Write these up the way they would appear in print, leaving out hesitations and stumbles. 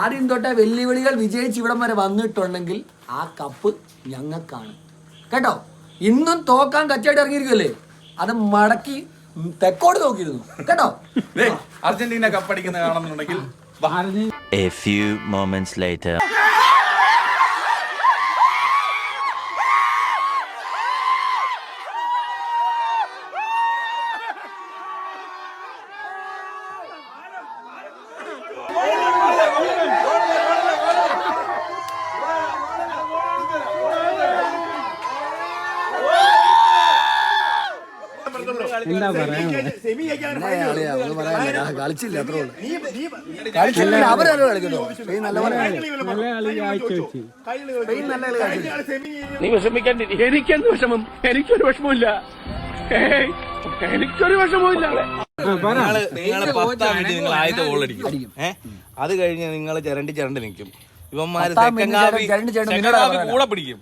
ആദ്യം തൊട്ടേ വെല്ലുവിളികൾ വിജയിച്ച് ഇവിടം വരെ വന്നിട്ടുണ്ടെങ്കിൽ ആ കപ്പ് ഞങ്ങൾക്കാണ് കേട്ടോ. ഇന്നും തോക്കാൻ കച്ചവടം ഇറങ്ങിയിരിക്കുമല്ലേ, അത് മടക്കി തെക്കോട് നോക്കിയിരുന്നു കേട്ടോ. അർജന്റീന കപ്പടിക്കുന്ന കാണുന്നുണ്ടെങ്കിൽ A few moments later. എന്താ പറയാ കളിച്ചില്ല അത്രേ ഉള്ളൂ. കളിച്ചില്ല അവരല്ലോ കളിക്കുന്നു. നല്ല കളി കാഴ്ചവെച്ച് നീ വിഷമിക്കാൻ എനിക്കെന്ത് വിഷമം? എനിക്കൊരു വിഷമമില്ല, എനിക്കൊരു വിഷമമില്ല. നിങ്ങള് 10-ാം മിനിറ്റ് നിങ്ങൾ ആദ്യത്തെ ഗോൾ അടിക്കും. അത് കഴിഞ്ഞ് നിങ്ങൾ ചിരണ്ടി നിൽക്കും. ഇവന്മാര് കൂടെ പിടിക്കും.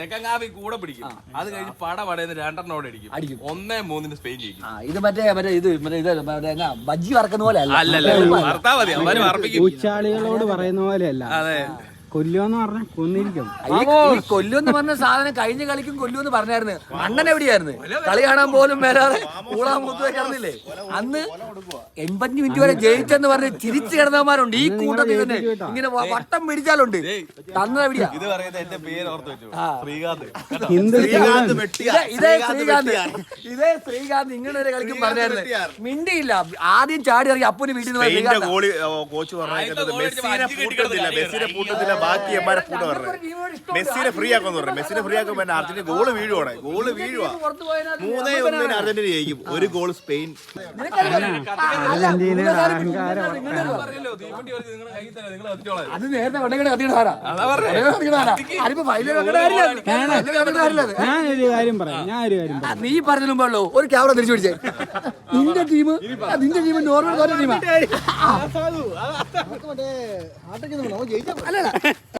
സെക്കൻഡ് ഹാഫിൽ കൂടെ പിടിക്കും. അത് കഴിഞ്ഞ് പടപടയെന്ന് 2-എണ്ണോടെ അടിക്കും. 1-3 സ്പെയിൻ ജയിക്കും. ഇത് മറ്റേ ബജ്ജി വറക്കുന്ന പോലെ അല്ലല്ലേ, വറുത്താ മതി. അവര് വറപ്പിക്കും. ഊച്ചാളികളോട് പറയുന്ന പോലെയല്ല. അതെ, കൊല്ലുവെന്ന് പറഞ്ഞ കൊന്നിരിക്കും. ഈ കൊല്ലുമെന്ന് പറഞ്ഞ സാധനം കഴിഞ്ഞ കളിക്കും കൊല്ലുമെന്ന് പറഞ്ഞായിരുന്നു. അണ്ണൻ എവിടെയായിരുന്നു? കളി കാണാൻ പോലും മേലാതെ കൂടാൻ മുത്തുവെ കിടന്നില്ലേ അന്ന്. 85 മിനിറ്റ് വരെ ജയിച്ചെന്ന് പറഞ്ഞ് ചിരിച്ചു കിടന്നവന്മാരുണ്ട് ഈ കൂട്ടത്തിൽ തന്നെ. ഇങ്ങനെ വട്ടം പിടിച്ചാലുണ്ട്. തന്നെവിടെയാ ഇത് പറയുന്നത് എന്റെ പേര് ഓർത്ത് വെച്ചു, ശ്രീകാന്ത്. ഇതേ ശ്രീകാന്ത് ഇങ്ങനെ ഒരു കളിക്കും പറഞ്ഞായിരുന്നു. മിണ്ടിയില്ല. ആദ്യം ചാടി ഇറങ്ങി അപ്പന് വീട്ടിൽ നിന്ന് കോച്ച് പറഞ്ഞത് മെസ്സിനെ പൂട്ടത്തില്ല, ബാക്കി എമ്മാരെ പൂട്ട പറഞ്ഞത്. മെസ്സിനെ ഫ്രീ ആക്കുമെന്ന് പറഞ്ഞു. മെസ്സിനെ ഫ്രീ ആക്കുമ്പോൾ അർജന്റീന ഗോള് വീഴുവാ. 3-1 അർജന്റീന ജയിക്കും. 1 ഗോൾ സ്പെയിൻ. അർജന്റീന അത് നേരത്തെ കൊണ്ടങ്ങനെ കത്തിയിടാറാ. ഞാനൊരു കാര്യം പറയാം. നീ പറഞ്ഞ മുമ്പല്ലോ ഒരു ക്യാമറ തിരിച്ചു പിടിച്ചേ. നിന്റെ ടീം നോർമൽ ടീമാ. അല്ലല്ല